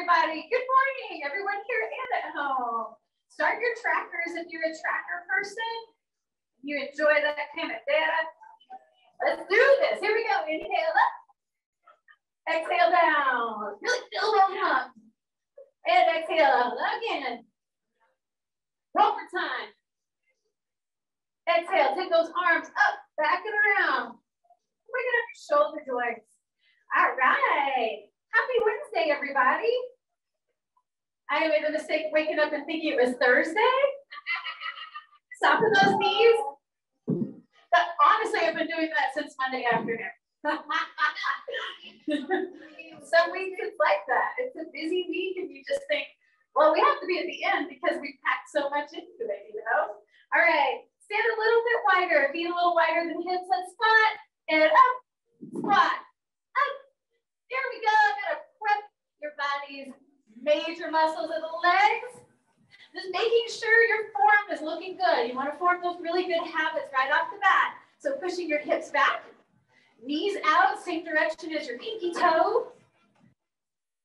everybody. Good morning, everyone here and at home. Start your trackers if you're a tracker person. You enjoy that kind of data. Let's do this. Here we go. Inhale up. Exhale down. Really fill those lungs. And exhale again. Roll for time. Exhale. Take those arms up, back and around. Bring it up your shoulder joints. All right. Happy Wednesday, everybody. I made the mistake of waking up and thinking it was Thursday. Soften those knees. But honestly, I've been doing that since Monday afternoon. Some weeks it's like that. It's a busy week and you just think, well, we have to be at the end because we packed so much into it, you know? All right, stand a little bit wider. Be a little wider than hips. Let's squat and up, squat, up. There we go. Gotta prep your body's major muscles of the legs. Just making sure your form is looking good. You want to form those really good habits right off the bat. So pushing your hips back, knees out, same direction as your pinky toe.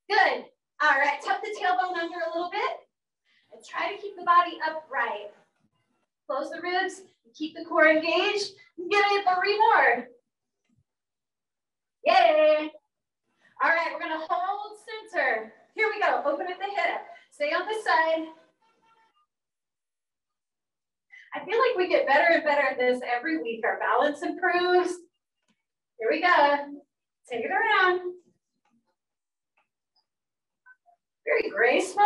Good. All right, tuck the tailbone under a little bit and try to keep the body upright. Close the ribs, keep the core engaged. Get it 3 more. Yay. All right, we're gonna hold center. Here we go, open at the hip. Stay on this side. I feel like we get better and better at this every week. Our balance improves. Here we go. Take it around. Very graceful.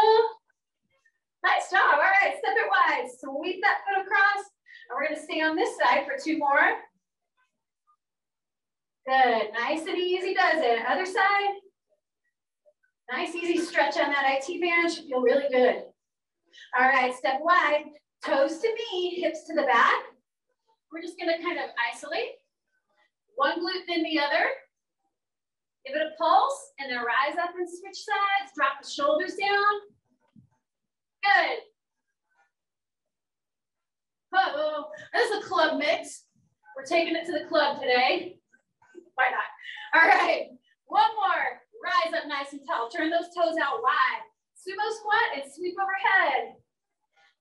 Nice job. All right, step it wide. Sweep that foot across. And we're going to stay on this side for 2 more. Good. Nice and easy does it. Other side. Nice, easy stretch on that IT band. Should feel really good. All right, step wide. Toes to knee, hips to the back. We're just going to kind of isolate. One glute, then the other. Give it a pulse, and then rise up and switch sides. Drop the shoulders down. Good. Uh-oh. This is a club mix. We're taking it to the club today. Why not? All right. One more. Rise up nice and tall. Turn those toes out wide. Sumo squat and sweep overhead.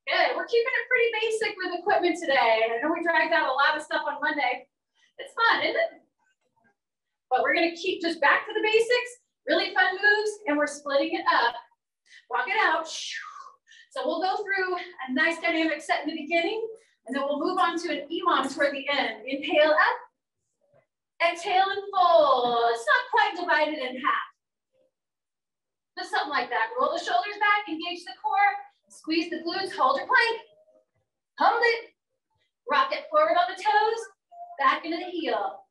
Good. We're keeping it pretty basic with equipment today. I know we dragged out a lot of stuff on Monday. It's fun, isn't it? But we're going to keep just back to the basics. Really fun moves, and we're splitting it up. Walk it out. So we'll go through a nice dynamic set in the beginning, and then we'll move on to an EMOM toward the end. Inhale up. Exhale and fold. It's not quite divided in half. Just something like that. Roll the shoulders back, engage the core. Squeeze the glutes, hold your plank. Hold it. Rock it forward on the toes, back into the heel.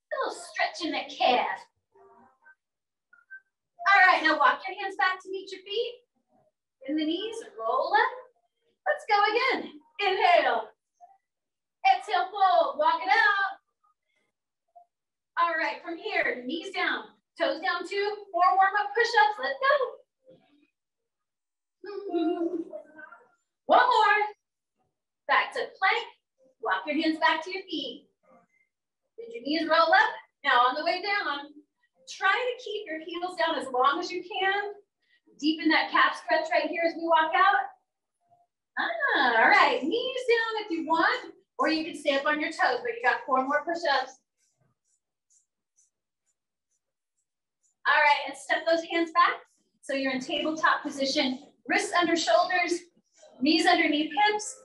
A little stretch in the calf. All right, now walk your hands back to meet your feet. Bend the knees, roll up. Let's go again. Inhale. Exhale, fold, walk it out. All right, from here, knees down, toes down 2, 4 warm-up push-ups, let's go. One more. Back to plank. Walk your hands back to your feet. Did your knees roll up? Now on the way down, try to keep your heels down as long as you can. Deepen that calf stretch right here as we walk out. All right, knees down if you want, or you can stay up on your toes, but you got 4 more push-ups. All right, and step those hands back. So you're in tabletop position. Wrists under shoulders, knees underneath hips,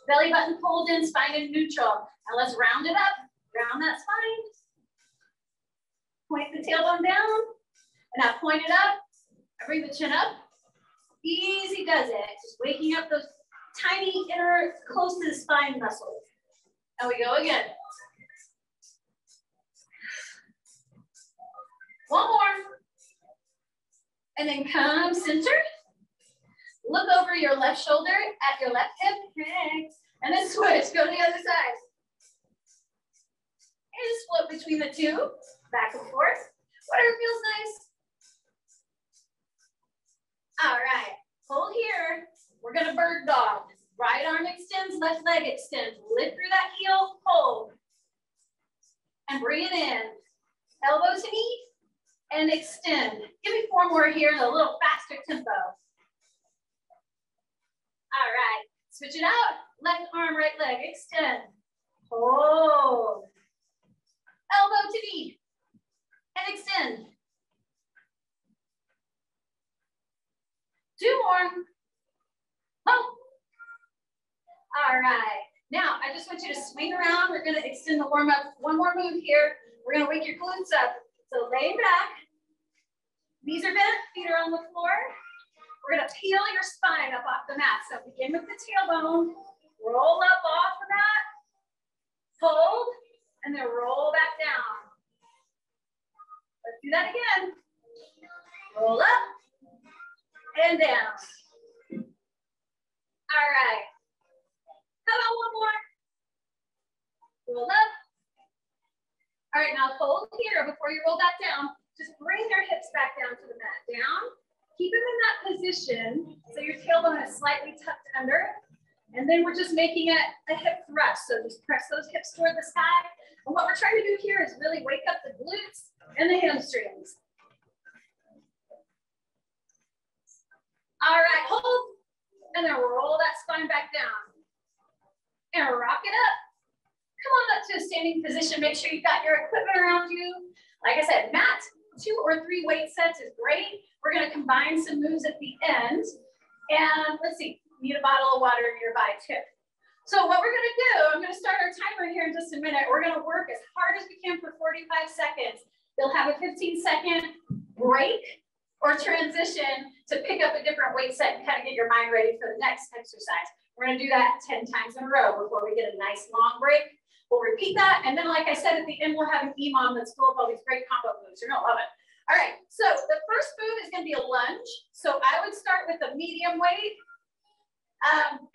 belly button pulled in, spine in neutral. And let's round it up, round that spine. Point the tailbone down, and now point it up, and bring the chin up. Easy does it. Just waking up those tiny inner, close to the spine muscles. And we go again. One more. And then come center. Look over your left shoulder at your left hip. And then switch, go to the other side. And just flip between the 2, back and forth. Whatever feels nice. All right, hold here. We're gonna bird dog. Right arm extends, left leg extends. Lift through that heel, hold. And bring it in. Elbow to knee. and extend. Give me 4 more here in a little faster tempo. All right, switch it out. Left arm, right leg, extend. Hold. Elbow to knee, and extend. 2 more. Hold. All right. Now, I just want you to swing around. We're going to extend the warm up. 1 more move here. We're going to wake your glutes up. So lay back. Knees are bent. Feet are on the floor. We're going to peel your spine up off the mat. So begin with the tailbone. Roll up off the mat. Hold. And then roll back down. Let's do that again. Roll up. And down. All right. How about 1 more? Roll up. All right, now hold here before you roll back down. Just bring your hips back down to the mat. Down. Keep them in that position so your tailbone is slightly tucked under. And then we're just making it a hip thrust. So just press those hips toward the sky. And what we're trying to do here is really wake up the glutes and the hamstrings. All right, hold. And then roll that spine back down. And rock it up. Come on up to a standing position. Make sure you've got your equipment around you. Like I said, mat, 2 or 3 weight sets is great. We're going to combine some moves at the end. And let's see, need a bottle of water nearby too. So what we're going to do, I'm going to start our timer here in just a minute. We're going to work as hard as we can for 45 seconds. You'll have a 15-second break or transition to pick up a different weight set and kind of get your mind ready for the next exercise. We're going to do that 10 times in a row before we get a nice long break. We'll repeat that. And then, like I said, at the end, we'll have an EMOM that's full of all these great combo moves. You're going to love it. All right. So the first move is going to be a lunge. So I would start with a medium weight.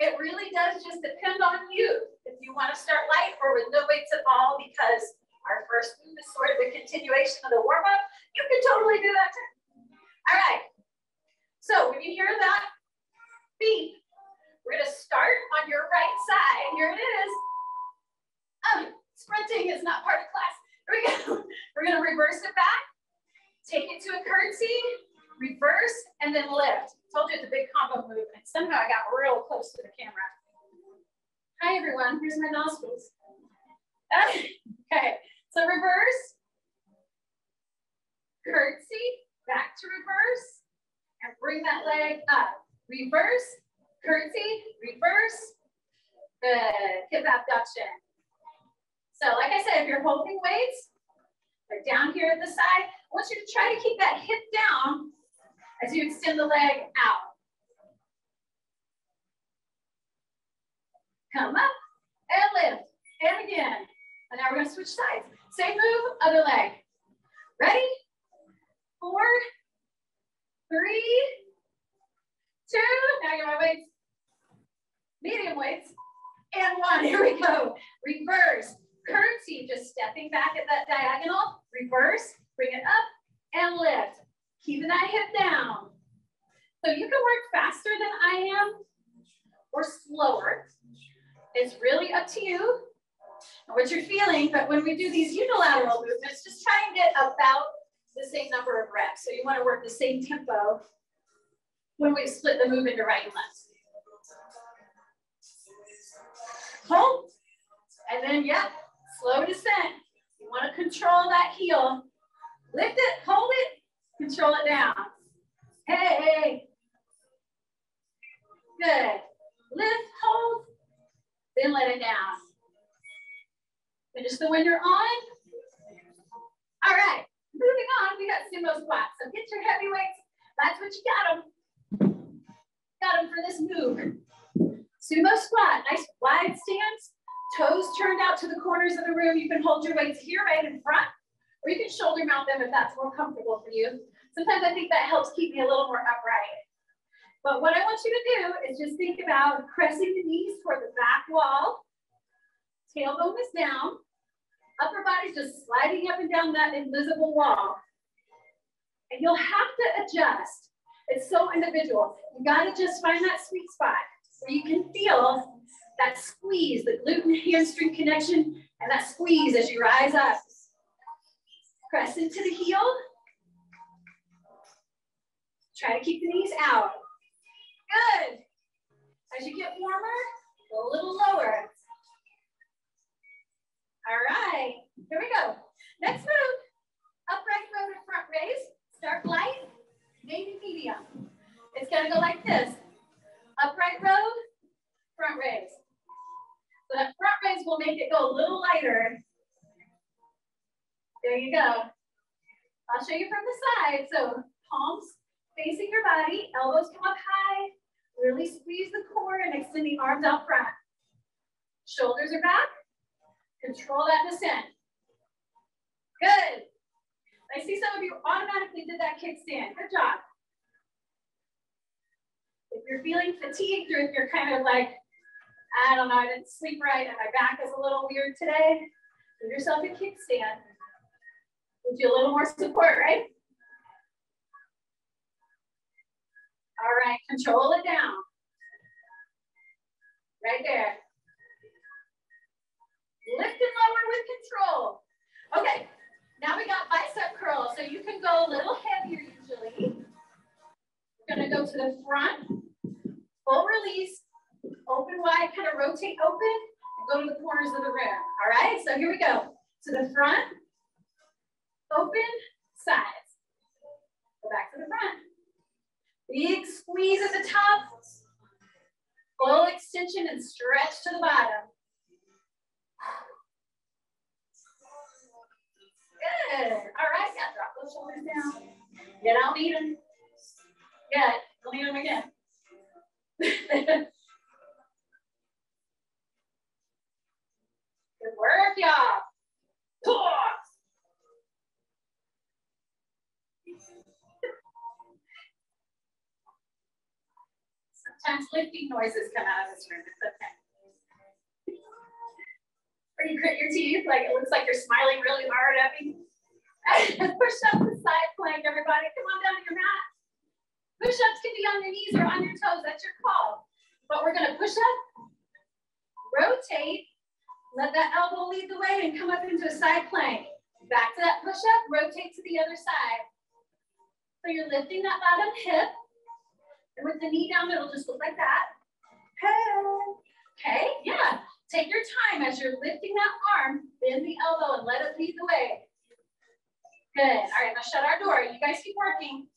It really does just depend on you. If you want to start light or with no weights at all, because our first move is sort of a continuation of the warm-up, you can totally do that too. All right. So when you hear that beep, we're going to start on your right side. Here it is. Sprinting is not part of class. Here we go. We're going to reverse it back. Take it to a curtsy, reverse, and then lift. I told you it's a big combo move, and somehow I got real close to the camera. Hi, everyone. Here's my nostrils. Okay. So reverse, curtsy, back to reverse, and bring that leg up. Reverse, curtsy, reverse. Good. Hip abduction. So like I said, if you're holding weights, they're down here at the side. I want you to try to keep that hip down as you extend the leg out. Come up and lift. And again. And now we're going to switch sides. Same move, other leg. Ready? 4, 3, 2. Now get my weights. Medium weights. And 1. Here we go. Reverse. Curtsy, just stepping back at that diagonal, reverse, bring it up, and lift. Keeping that hip down. So you can work faster than I am, or slower. It's really up to you and what you're feeling, but when we do these unilateral movements, just try and get about the same number of reps. So you want to work the same tempo when we split the move into right and left. Hold, and then, yeah. Slow descent. You want to control that heel. Lift it, hold it, control it down. Hey. Good. Lift, hold, then let it down. Finish the when you're on. All right. Moving on, we got sumo squats. So get your heavy weights. That's what you got them. Got them for this move. Sumo squat. Nice wide stance. Toes turned out to the corners of the room. You can hold your weights here right in front, or you can shoulder mount them if that's more comfortable for you. Sometimes I think that helps keep me a little more upright. But what I want you to do is just think about pressing the knees toward the back wall. Tailbone is down. Upper body's just sliding up and down that invisible wall. And you'll have to adjust. It's so individual. You gotta just find that sweet spot where you can feel that squeeze, the glute and hamstring connection, and that squeeze as you rise up. Press into the heel, Try to keep the knees out. Good. As you get warmer, go a little lower. All right, here we go. Next move, upright row to front raise. Start light, maybe medium. It's gonna go like this. Upright row, front raise. So that front raise will make it go a little lighter. There you go. I'll show you from the side. So palms facing your body, elbows come up high. Really squeeze the core and extend the arms out front. Shoulders are back. Control that descent. Good. I see some of you automatically did that kickstand. Good job. If you're feeling fatigued or if you're kind of like, I don't know, I didn't sleep right and my back is a little weird today, give yourself a kickstand. Gives you a little more support, right? All right, control it down. Right there. Lift and lower with control. Okay, now we got bicep curls. So you can go a little heavier usually. We're gonna go to the front, full release, open wide, kind of rotate open, and go to the corners of the room. All right, so here we go. To the front, open, sides. Go back to the front. Big squeeze at the top, full extension and stretch to the bottom. Good. All right, yeah, drop those shoulders down. You don't need them yet. Don't need them again. Good work, y'all. Sometimes lifting noises come out of this room. It's okay. Or you grit your teeth, like it looks like you're smiling really hard at me. Push up the side plank, everybody. Come on down to your mat. Push-ups can be on your knees or on your toes. That's your call. But we're gonna push up, rotate, let that elbow lead the way and come up into a side plank. Back to that push-up, rotate to the other side. So you're lifting that bottom hip. And with the knee down, it'll just look like that. Okay, yeah. Take your time as you're lifting that arm, bend the elbow and let it lead the way. Good. All right, let's shut our door. You guys keep working.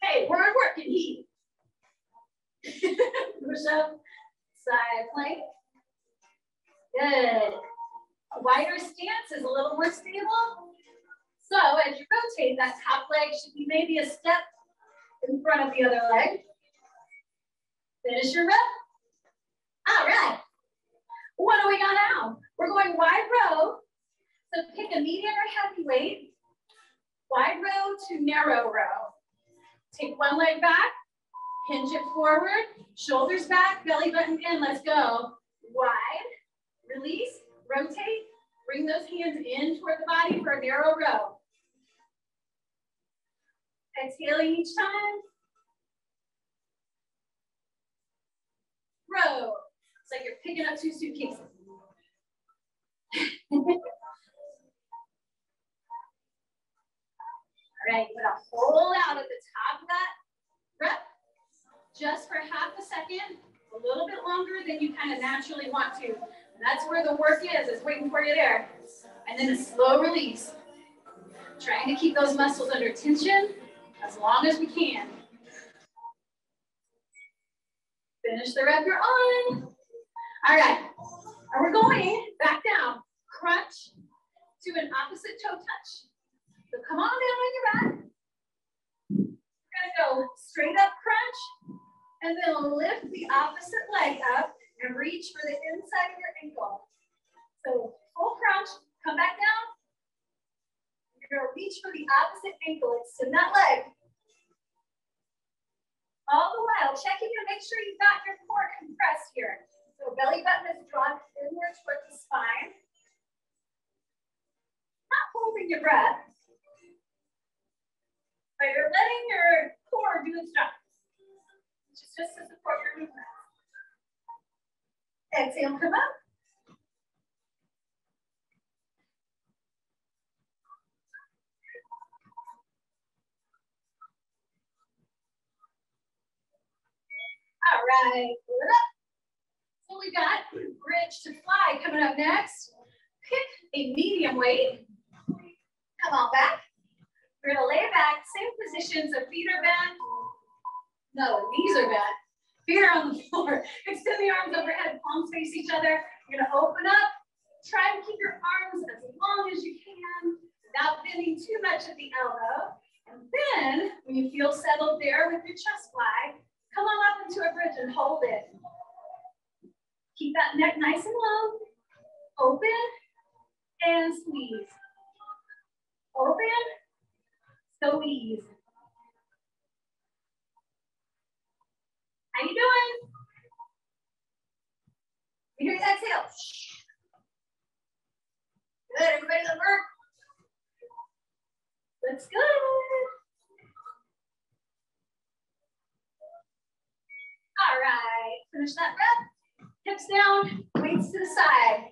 Hey, we're in working heat. Push up, side plank. Good. A wider stance is a little more stable. So as you rotate, that top leg should be maybe a step in front of the other leg. Finish your rep. All right. What do we got now? We're going wide row. So pick a medium or heavy weight. Wide row to narrow row. Take one leg back, hinge it forward, shoulders back, belly button in. Let's go. Wide, release, rotate, bring those hands in toward the body for a narrow row. Exhaling each time. Row. It's like you're picking up 2 suitcases. All right, put a hole out at the top of that rep, just for half a second, a little bit longer than you kind of naturally want to. And that's where the work is waiting for you there. And then a slow release. Trying to keep those muscles under tension as long as we can. Finish the rep you're on. All right, and we're going back down. Crunch to an opposite toe touch. So come on down on your back. We're gonna go straight up crunch, and then lift the opposite leg up and reach for the inside of your ankle. So full crunch, come back down. You're gonna reach for the opposite ankle, extend that leg. All the while, checking to make sure you've got your core compressed here. So belly button is drawn inward towards the spine. Not holding your breath, but you're letting your core do its job, which is just to support your movement. Exhale, come up. right, pull it up. So we got bridge to fly coming up next. Pick a medium weight. Come on back. We're gonna lay back, same position, so feet are bent. No, knees are bent. Feet are on the floor. Extend the arms overhead, palms face each other. You're gonna open up. Try to keep your arms as long as you can without bending too much at the elbow. And then, when you feel settled there with your chest fly, come on up into a bridge and hold it. Keep that neck nice and low. Open and squeeze. Open, squeeze. How you doing? You hear the exhale. Good, everybody that work. Looks good. All right, finish that rep. Hips down, weights to the side.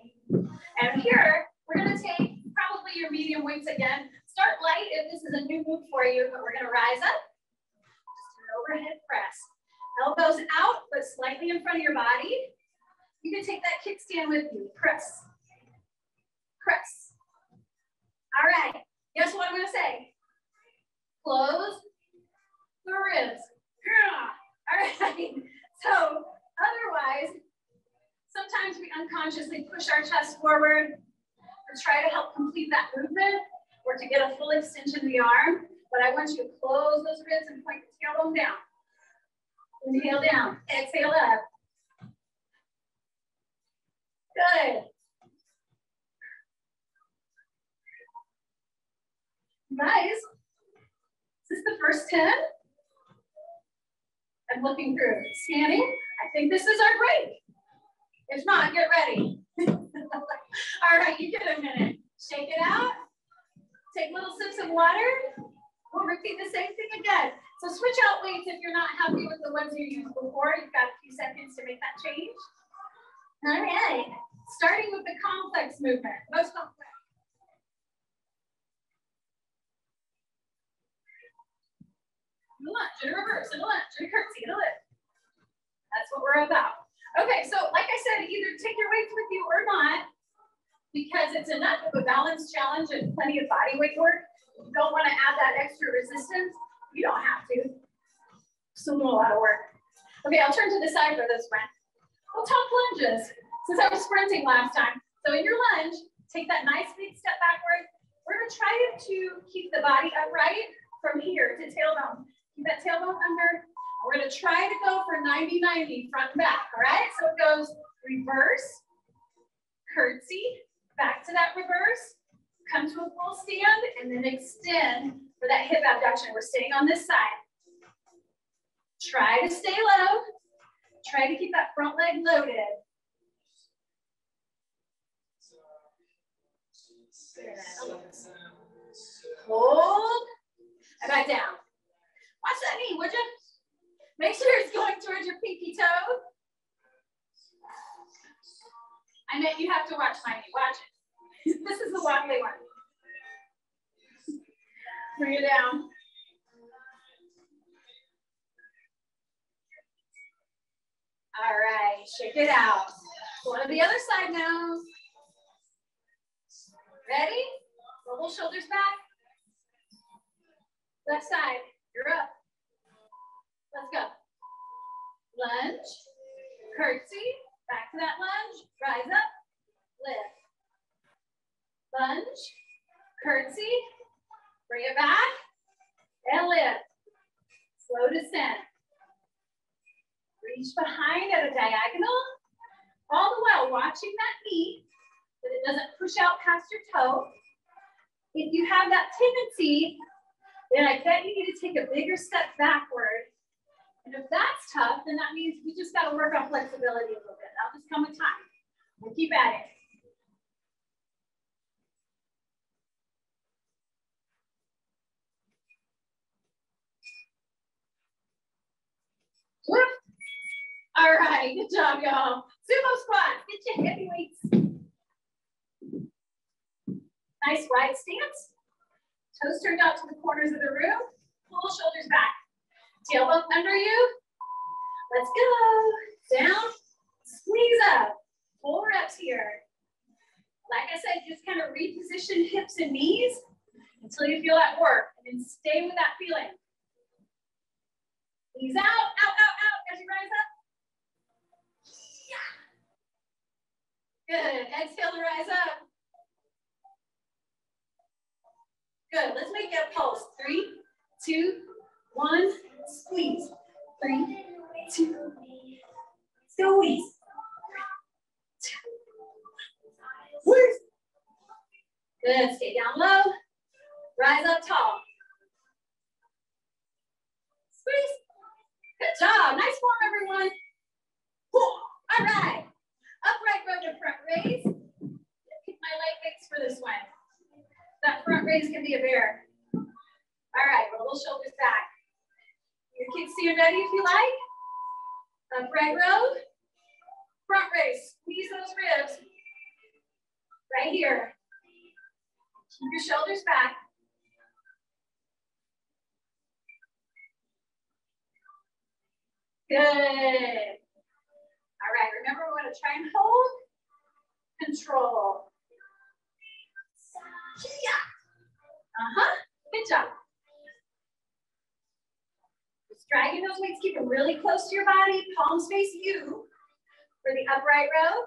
And here, we're gonna take probably your medium weights again. Start light if this is a new move for you, but we're gonna rise up. Just an overhead press. Elbows out, but slightly in front of your body. You can take that kickstand with you. Press. Press. All right. Guess what I'm going to say? Close the ribs. All right. So otherwise, sometimes we unconsciously push our chest forward to try to help complete that movement or to get a full extension of the arm. But I want you to close those ribs and point the tailbone down. Inhale down, exhale up. Good. Guys, is this the first 10? I'm looking through, scanning. I think this is our break. If not, get ready. All right, you get a minute. Shake it out. Take little sips of water. We'll repeat the same thing again. So switch out weights if you're not happy with the ones you used before. You've got a few seconds to make that change. All right, starting with the complex movement, most complex. In a lunge, in a reverse, in a lunge, in a curtsy, in a lift. That's what we're about. Okay, so like I said, either take your weights with you or not, because it's enough of a balance challenge and plenty of body weight work. You don't want to add that extra resistance. You don't have to. Still doing a lot of work. Okay, I'll turn to the side for this one. We'll talk lunges, since I was sprinting last time. So in your lunge, take that nice big step backward. We're gonna try to keep the body upright from here to tailbone. Keep that tailbone under. We're gonna try to go for 90-90 front and back, all right? So it goes reverse, curtsy, back to that reverse, come to a full stand, and then extend for that hip abduction. We're staying on this side. Try to stay low. Try to keep that front leg loaded. Hold, and back down. Watch that knee, would you? Make sure it's going towards your pinky toe. I meant you have to watch my knee, watch it. This is the wobbly one. Bring it down. All right, shake it out. Go to the other side now. Ready? Roll shoulders back. Left side, you're up. Let's go. Lunge, curtsy, back to that lunge, rise up, lift. Lunge, curtsy, bring it back, and lift. Slow descent. Reach behind at a diagonal, all the while watching that knee, that it doesn't push out past your toe. If you have that tendency, then I bet you need to take a bigger step backward. And if that's tough, then that means we just got to work on flexibility a little bit. That'll just come with time. We'll keep at it. Whoop. All right, good job, y'all. Sumo squats, get your heavy weights. Nice wide stance. Toes turned out to the corners of the room. Pull shoulders back. Tailbone under you. Let's go. Down, squeeze up. 4 reps here. Like I said, just kind of reposition hips and knees until you feel that work. And then stay with that feeling. Knees out, out, out, out as you rise up. Good. Exhale to rise up. Good. Let's make that pulse. 3, 2, 1. Squeeze. 3, 2, squeeze. 2, squeeze. Good. Stay down low. Rise up tall. Squeeze. Good job. Nice form, everyone. All right. Upright row to front raise. Pick my light weights for this one. That front raise can be a bear. All right, roll those shoulders back. Your kids stand ready if you like. Upright row. Front raise. Squeeze those ribs. Right here. Keep your shoulders back. Good. All right, remember we're going to try and hold. Control. Good job. Just dragging those weights, keep them really close to your body. Palms face you for the upright row.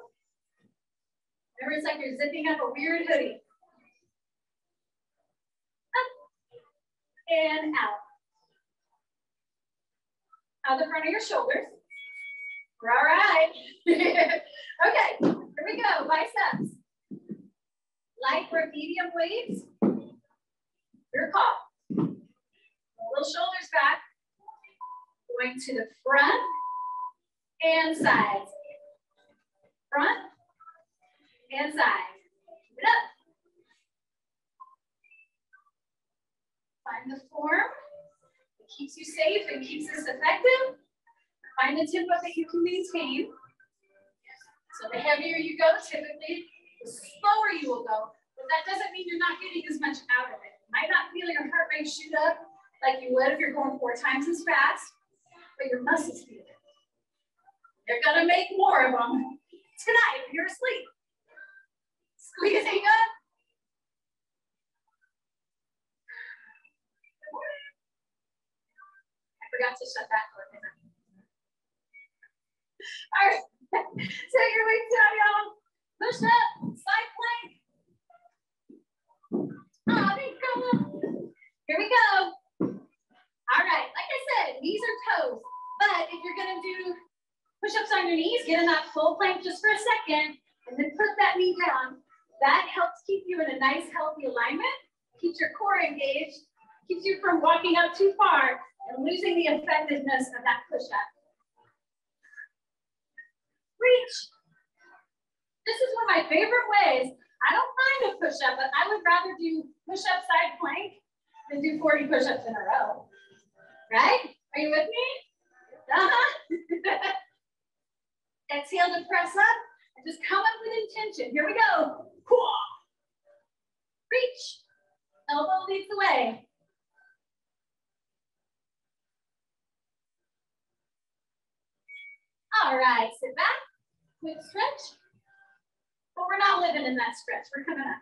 Remember, it's like you're zipping up a weird hoodie. Up and out. Out the front of your shoulders. We're all right. Okay, here we go. Biceps. Light or medium weights. Your call. Little shoulders back. Going to the front and sides. Front and sides. Keep it up. Find the form that keeps you safe and keeps this effective. Find the tempo that you can maintain. So the heavier you go, typically, the slower you will go. But that doesn't mean you're not getting as much out of it. You might not feel your heart rate shoot up like you would if you're going 4 times as fast, but your muscles feel it. You're gonna make more of them tonight if you're asleep. Squeezing up. I forgot to shut that door. All right, take your weights down, y'all. Push up, side plank. Oh, thanks, Carla. Here we go. All right, like I said, knees or toes. But if you're gonna do push-ups on your knees, get in that full plank just for a second, and then put that knee down. That helps keep you in a nice, healthy alignment, keeps your core engaged, keeps you from walking up too far and losing the effectiveness of that push-up. Reach. This is one of my favorite ways. I don't mind a push-up, but I would rather do push-up side plank than do 40 push-ups in a row. Right? Are you with me? Exhale to press up and just come up with intention. Here we go. Reach. Elbow leads the way. All right, sit back. Quick stretch. But we're not living in that stretch. We're coming up.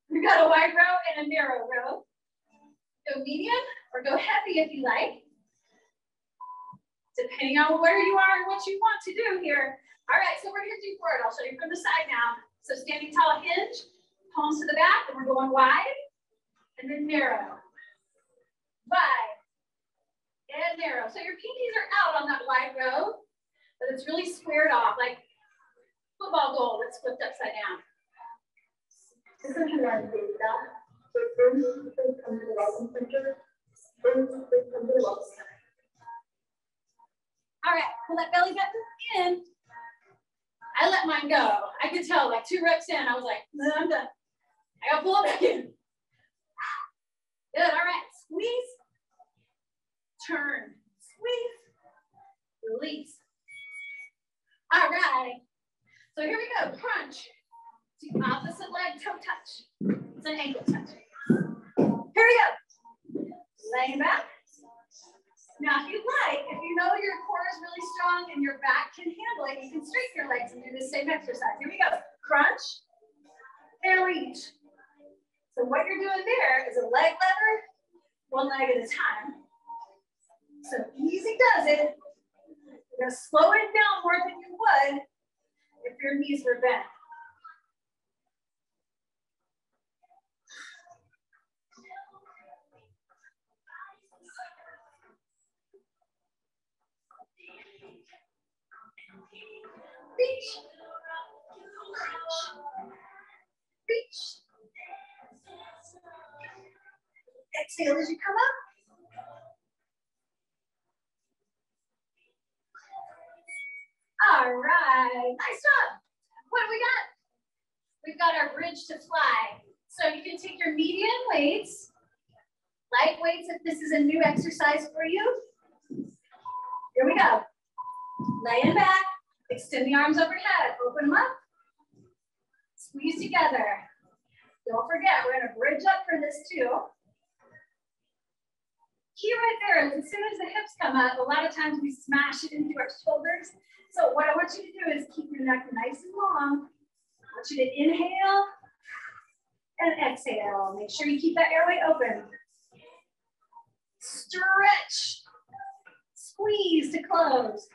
We've got a wide row and a narrow row. Go medium or go heavy if you like. Depending on where you are and what you want to do here. All right, so we're gonna do forward. I'll show you from the side now. So standing tall hinge, palms to the back, and we're going wide, and then narrow. Wide, and narrow. So your pinkies are out on that wide row, but it's really squared off, like football goal that's flipped upside down. All right, pull that belly button in. I let mine go. I could tell, like 2 reps in, I was like, I'm done. I gotta pull it back in. Good, all right, squeeze, turn, squeeze, release. All right, so here we go, crunch. To opposite leg toe touch. It's an ankle touch. Here we go. Laying back. Now, if you like, if you know your core is really strong and your back can handle it, you can straighten your legs and do the same exercise. Here we go. Crunch and reach. So what you're doing there is a leg lever, one leg at a time. So easy does it. You're gonna slow it down more than you would if your knees were bent. Reach. Reach. Exhale as you come up. All right, nice job. What do we got? We've got our bridge to fly. So you can take your medium weights, light weights if this is a new exercise for you. Here we go. Laying back, extend the arms overhead, open them up, squeeze together. Don't forget, we're gonna bridge up for this too. Key right there is as soon as the hips come up, a lot of times we smash it into our shoulders. So what I want you to do is keep your neck nice and long. I want you to inhale and exhale. Make sure you keep that airway open. Stretch, squeeze to close.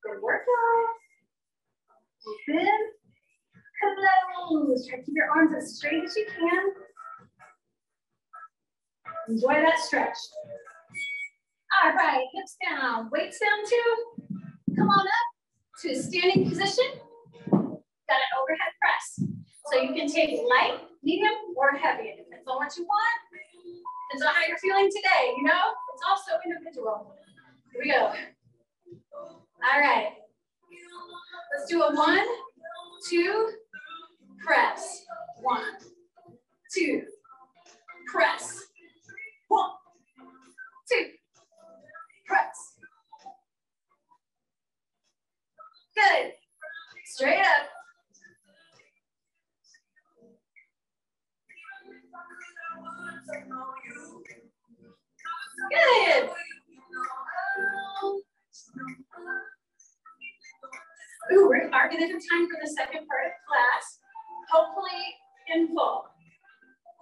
Good work, y'all. Open, close. Try to keep your arms as straight as you can. Enjoy that stretch. All right, hips down, weights down too. Come on up to a standing position. Got an overhead press. So you can take light, medium, or heavy. It depends on what you want. Depends on how you're feeling today, you know? It's also individual. Here we go. All right. Let's do a 1, 2, press. 1, 2, press. 1, 2, press. Good. Straight up. Good. Ooh, we're marking it in time for the second part of class. Hopefully in full.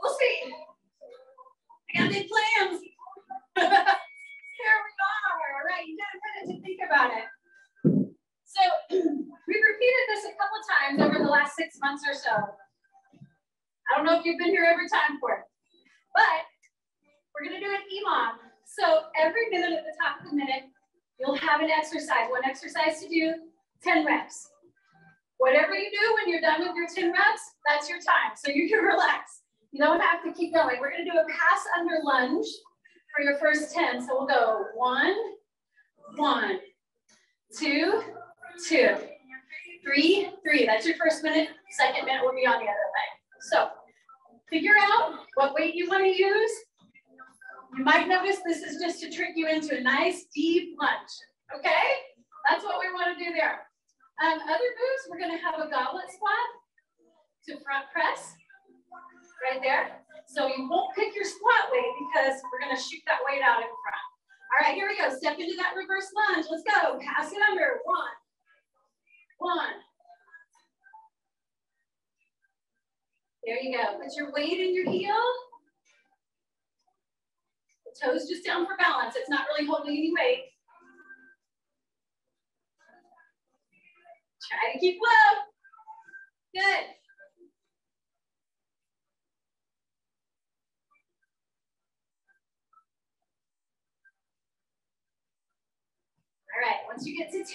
We'll see. I got big plans. Here we are. All right, you got a minute to think about it. So we've repeated this a couple of times over the last 6 months or so. I don't know if you've been here every time for it, but we're gonna do an EMOM. So every minute at the top of the minute, you'll have an exercise, one exercise to do, 10 reps. Whatever you do when you're done with your 10 reps, that's your time. So you can relax. You don't have to keep going. We're gonna do a pass under lunge for your first 10. So we'll go 1, 1, 2, 2, 3, 3. That's your first minute. Second minute will be on the other leg. So figure out what weight you want to use. You might notice this is just to trick you into a nice deep lunge. Okay? That's what we want to do there. Other moves, we're going to have a goblet squat to front press right there. So you won't pick your squat weight because we're going to shoot that weight out in front. All right, here we go. Step into that reverse lunge. Let's go. Pass it under. 1, 1. There you go. Put your weight in your heel. The toes just down for balance. It's not really holding any weight. Try to keep low. Good. All right, once you get to 10,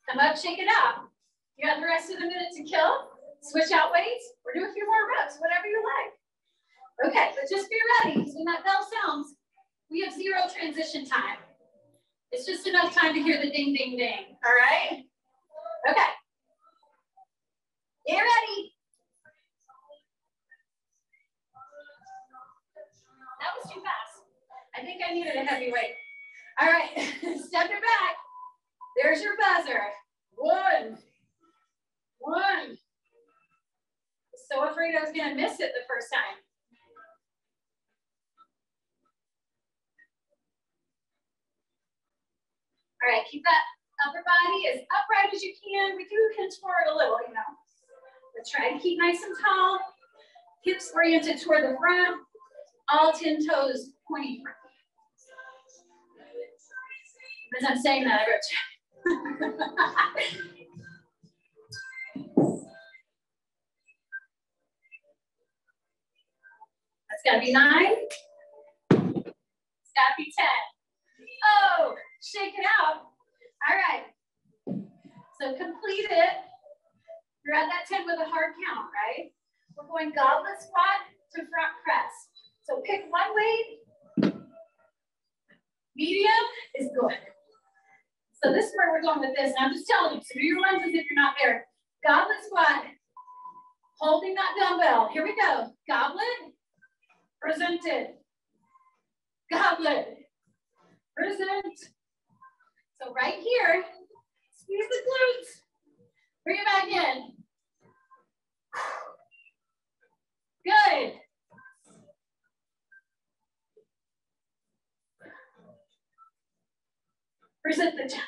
come up, shake it out. You got the rest of the minute to kill. Switch out weights, or do a few more reps, whatever you like. Okay, but just be ready, because when that bell sounds, we have 0 transition time. It's just enough time to hear the ding, ding, ding, all right? Okay. Get ready. That was too fast. I think I needed a heavy weight. All right, step it back. There's your buzzer. 1, 1. So afraid I was gonna miss it the first time. All right, keep that upper body as upright as you can. We do contort a little, you know. But try to keep nice and tall. Hips oriented toward the front. All 10 toes pointing front. As I'm saying that, I wrote That's gotta be 9. It's gotta be 10. Oh, shake it out. All right. So complete it. You're at that 10 with a hard count, right? We're going goblet squat to front press. So pick one weight. Medium is good. So this is where we're going with this. And I'm just telling you, so do your ones as if you're not there. Goblet squat. Holding that dumbbell. Here we go. Goblet. Presented. Goblet. Present. So right here, squeeze the glutes. Bring it back in. Good. Present the chest.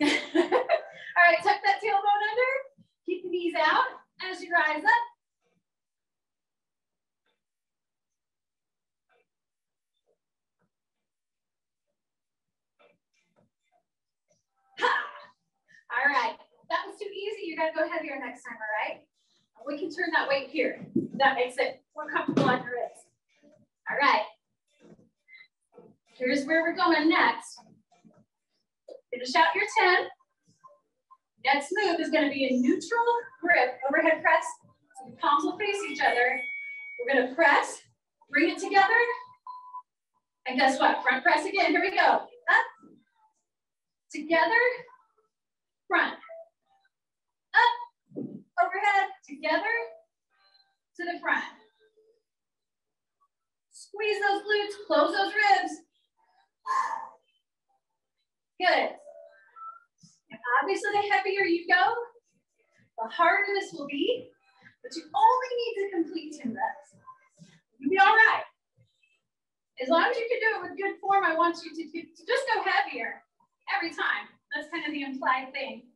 All right, tuck that tailbone under. Keep the knees out as you rise up. All right, that was too easy. You gotta go heavier next time, all right? We can turn that weight here. That makes it more comfortable on your wrist. All right. Here's where we're going next. Finish out your 10. Next move is gonna be a neutral grip, overhead press. So the palms will face each other. We're gonna press, bring it together. And guess what? Front press again, here we go. Up, together, front, up, overhead, together, to the front. Squeeze those glutes, close those ribs. Good. And obviously, the heavier you go, the harder this will be, but you only need to complete 10 reps. You'll be all right. As long as you can do it with good form, I want you to just go heavier every time. That's kind of the implied thing.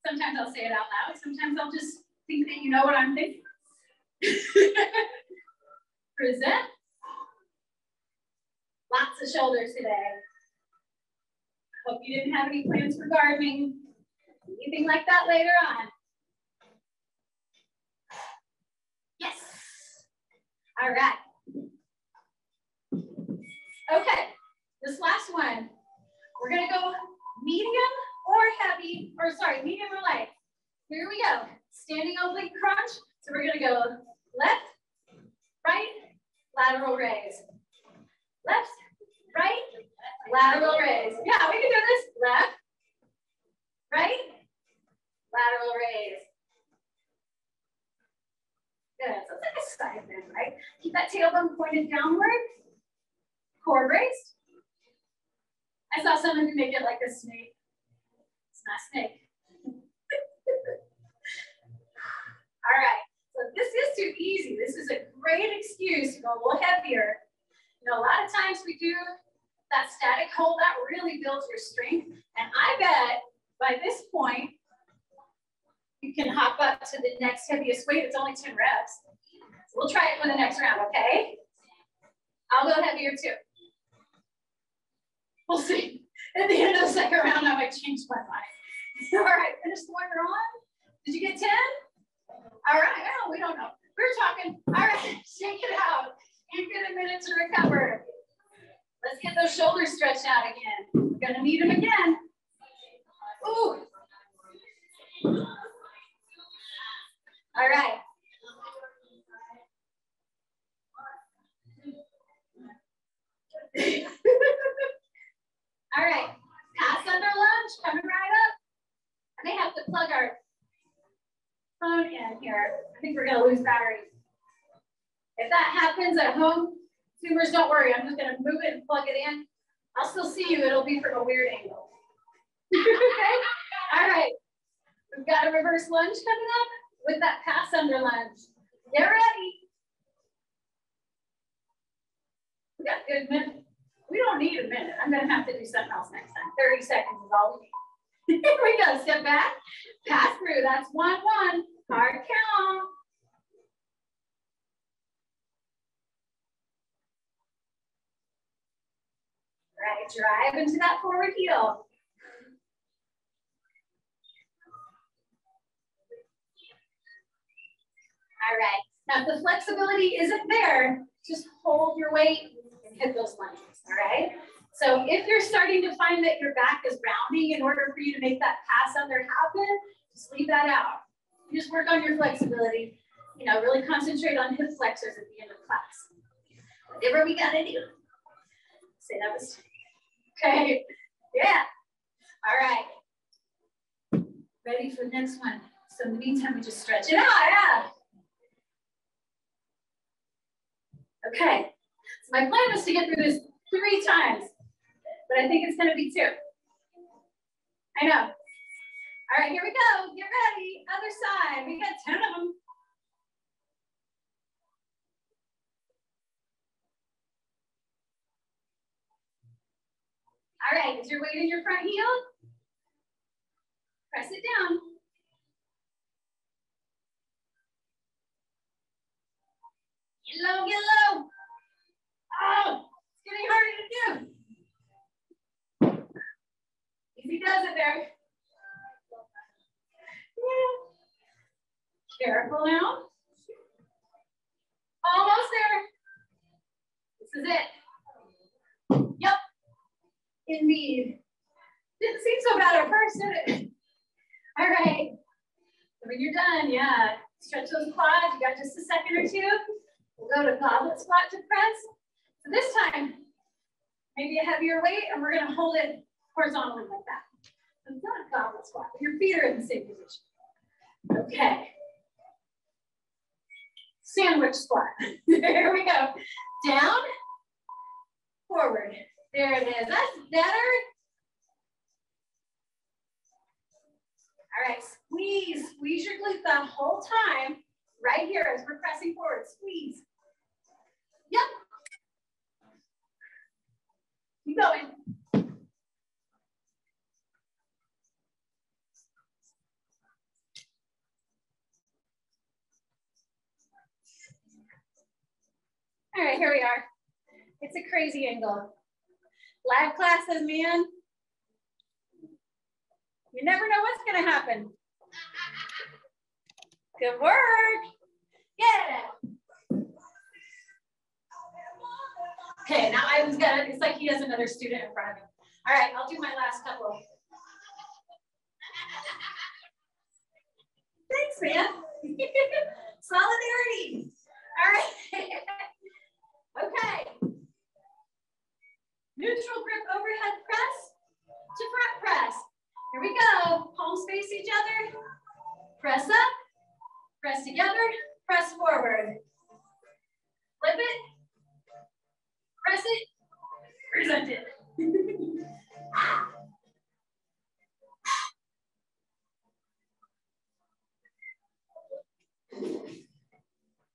Sometimes I'll say it out loud. Sometimes I'll just think that you know what I'm thinking. Present. Lots of shoulders today. Hope you didn't have any plans for gardening, anything like that later on. Yes. All right. Okay, this last one, we're gonna go medium or heavy, or sorry, medium or light. Here we go. Standing oblique crunch. So we're gonna go left, right, lateral raise. Left, right, lateral raise. Yeah, we can do this. Left, right, lateral raise. Good, so it's like a side bend, right? Keep that tailbone pointed downward. Core braced. I saw some of you make it like a snake. It's not a snake. All right, so this is too easy. This is a great excuse to go a little heavier. You know, a lot of times we do that static hold, that really builds your strength. And I bet by this point, you can hop up to the next heaviest weight. It's only 10 reps. So we'll try it for the next round, okay? I'll go heavier too. We'll see. At the end of the second round, I might change my mind. All right, finish the one you're on. Did you get 10? All right, oh, we don't know. We're talking, all right, shake it out. Give it a minute to recover. Let's get those shoulders stretched out again. We're gonna need them again. Ooh. All right. All right, pass under lunge, coming right up. I may have to plug our phone in here. I think we're gonna lose battery. If that happens at home, consumers, don't worry. I'm just gonna move it and plug it in. I'll still see you. It'll be from a weird angle. Okay? All right. We've got a reverse lunge coming up with that pass under lunge. Get ready. We got a good minute. We don't don't need a minute. I'm gonna have to do something else next time. 30 seconds is all we need. Here we go, step back, pass through. That's 1, 1, hard count. Right, drive into that forward heel. All right, now if the flexibility isn't there, just hold your weight and hit those lunges, all right? So if you're starting to find that your back is rounding in order for you to make that pass under happen, just leave that out. You just work on your flexibility, you know, really concentrate on hip flexors at the end of class. Whatever we gotta do. Say that was, okay, yeah. All right, ready for the next one. So in the meantime, we just stretch it out, yeah. Okay, so my plan was to get through this 3 times, but I think it's gonna be 2. I know. All right, here we go, get ready, other side. We got 10 of them. All right, is your weight in your front heel? Press it down. Get low, get low. Oh, it's getting harder to do. Easy does it there. Yeah. Careful now. Almost there. This is it. Yep. Indeed. Didn't seem so bad at first, did it? All right. When you're done, yeah, stretch those quads. You got just a second or 2. We'll go to goblet squat to press. So this time, maybe a heavier weight, and we're gonna hold it horizontally like that. So it's not a goblet squat, but your feet are in the same position. Okay. Sandwich squat. There we go. Down, forward. There it is. That's better. All right, squeeze your glute the whole time. Right here as we're pressing forward, squeeze. Yep. Keep going. All right, here we are. It's a crazy angle. Live classes, man. You never know what's gonna happen. Good work. Yeah. Okay, now Ivan's got it. It's like he has another student in front of him. All right, I'll do my last couple. Thanks, man. Solidarity. All right. Okay. Neutral grip overhead press to front press. Here we go. Palms face each other. Press up. Press together. Press forward. Flip it. Press it. Present it.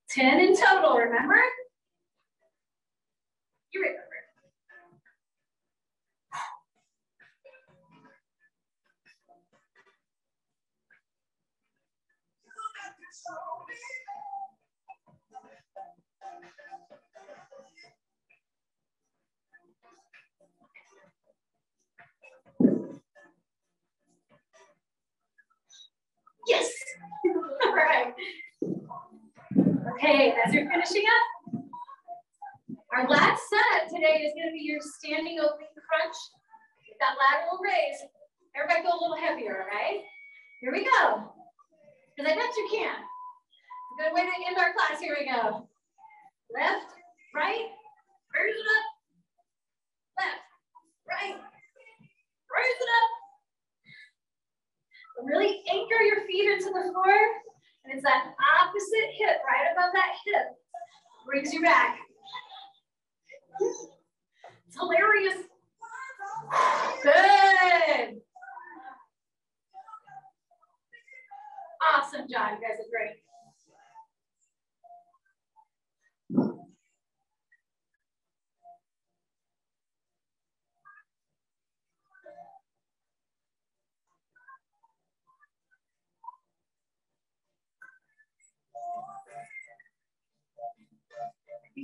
10 in total, remember? You remember. Yes. All right. Okay, as you're finishing up, our last setup today is going to be your standing oblique crunch with that lateral raise. Everybody go a little heavier, all right? Here we go. Because I bet you can. A good way to end our class. Here we go. Left, right, raise it up. Left, right, raise it up. Really anchor your feet into the floor. And it's that opposite hip, right above that hip. Brings you back. It's hilarious. Good. Awesome job. You guys are great.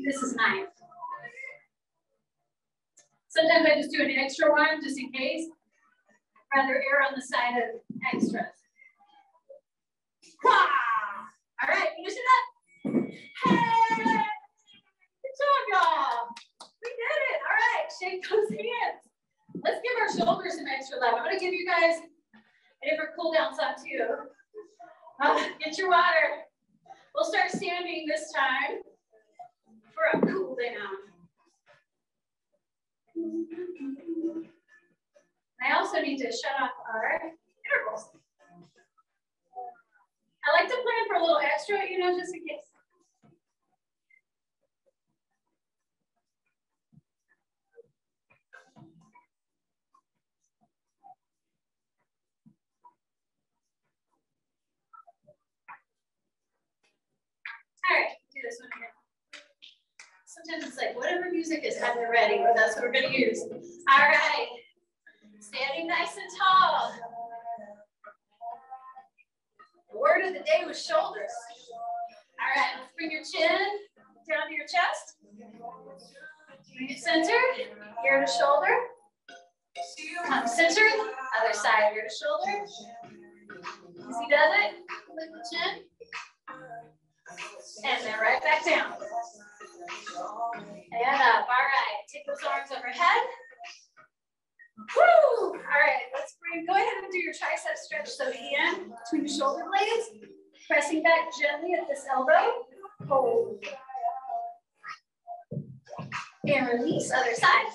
This is 9. Sometimes I just do an extra one just in case. Rather err on the side of extras. All right, finish it up. Hey! Good job, y'all. We did it. All right, shake those hands. Let's give our shoulders some extra love. I'm going to give you guys a different cool down song too. Get your water. We'll start standing this time for a cool down. I also need to shut off our intervals. I like to plan for a little extra, you know, just in case. All right, do this one again. Sometimes it's like, whatever music is, have it ready, but that's what we're going to use. All right. Standing nice and tall. The word of the day was shoulders. All right, let's bring your chin down to your chest. Bring it centered, ear to shoulder. Come centered, other side, ear to shoulder. Easy does it. Lift the chin. And then right back down. And up. All right, take those arms overhead. Woo! All right, let's go ahead and do your tricep stretch. So hand between the shoulder blades, pressing back gently at this elbow. Hold. And release, other side.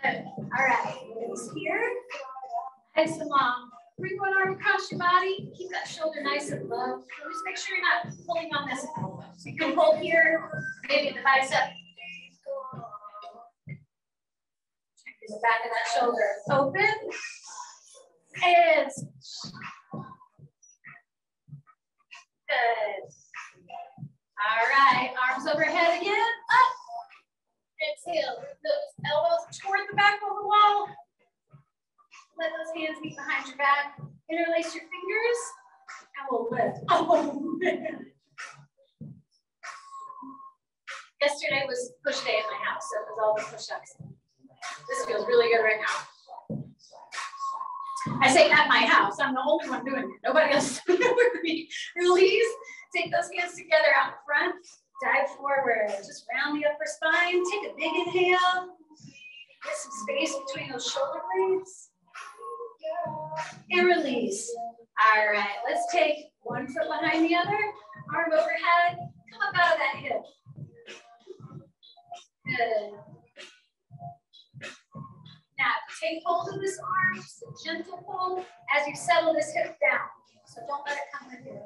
Good. All right, release here. Nice and long. Bring one arm across your body. Keep that shoulder nice and low. Just make sure you're not pulling on this. So you can hold here, maybe the bicep. The back of that shoulder open. And good. All right, arms overhead again. Up. Exhale. Those elbows toward the back of the wall. Let those hands meet behind your back. Interlace your fingers, and we'll lift. Oh, man. Yesterday was push day at my house, so it was all the push-ups. This feels really good right now. I say at my house. I'm the only one doing it. Nobody else is doing it with me. Release. Take those hands together out in front. Dive forward. Just round the upper spine. Take a big inhale. Get some space between those shoulder blades. And release. All right. Let's take one foot behind the other. Arm overhead. Come up out of that hip. Good. Now, take hold of this arm, just a gentle hold as you settle this hip down. So don't let it come with you.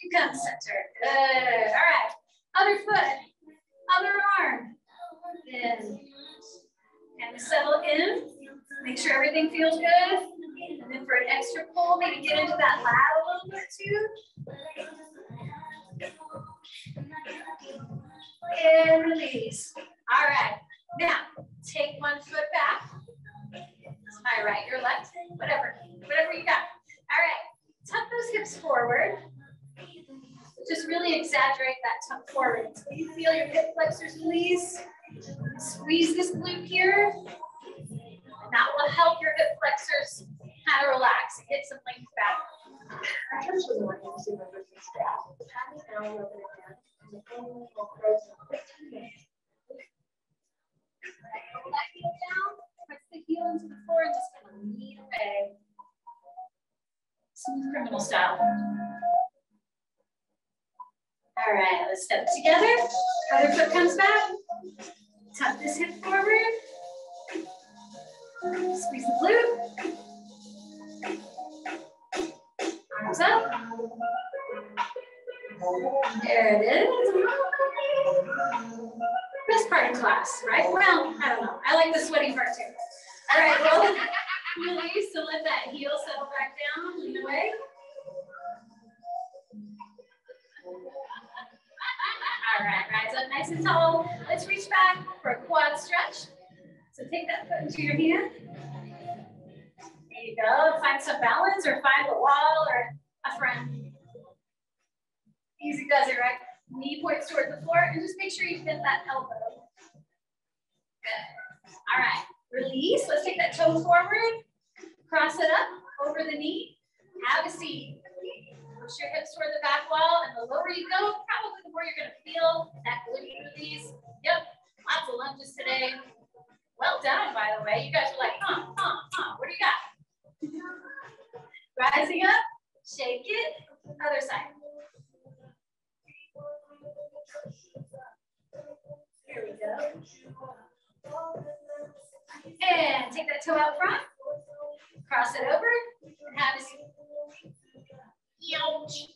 You come center. Good. All right. Other foot, other arm. Then, and settle in. Make sure everything feels good. And then for an extra pull, maybe get into that lat a little bit too. And release. All right. Now, take one foot back. It's my right, your left, whatever you got. All right, tuck those hips forward. Just really exaggerate that tuck forward. So you feel your hip flexors release. Squeeze this glute here. And that will help your hip flexors kind of relax and get some length back. Pull that heel down, press the heel into the floor, and just kind of lean away. Smooth criminal style. All right, let's step together. Other foot comes back. Tuck this hip forward. Squeeze the glute. Arms up. There it is. Best part of class, right? Well, I don't know. I like the sweaty part too. All right, well, release and let that heel settle back down. Lean away. All right, rise up nice and tall. Let's reach back for a quad stretch. So take that foot into your hand. There you go. Find some balance or find a wall or a friend. Easy does it, right? Knee points toward the floor, and just make sure you bend that elbow. Good. All right, release. Let's take that toe forward. Cross it up over the knee. Have a seat. Push your hips toward the back wall, and the lower you go, probably the more you're going to feel that glute release. Yep, lots of lunges today. Well done, by the way. You guys are like, what do you got? Rising up, shake it, other side. Here we go. And take that toe out front. Cross it over and have a seat. Ouch.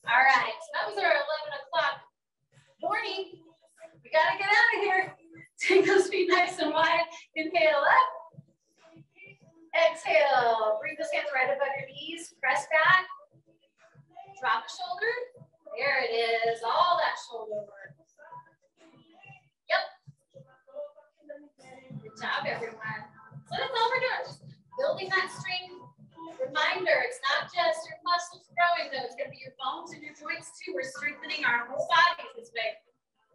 All right, so that was our 11 o'clock morning. We got to get out of here. Take those feet nice and wide. Inhale up. Exhale. Bring those hands right above your knees. Press back. Drop a shoulder. There it is. All that shoulder work. Yep. Good job, everyone. So that's all we're doing. Just building that strength. Reminder, it's not just your muscles growing, though. It's going to be your bones and your joints, too. We're strengthening our whole bodies this way.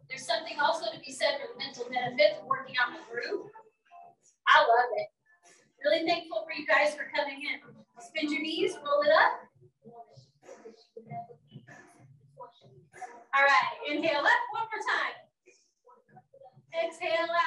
There's something also to be said for the mental benefits of working out in a group. I love it. Really thankful for you guys for coming in. Bend your knees, roll it up. All right, inhale up one more time. Exhale out.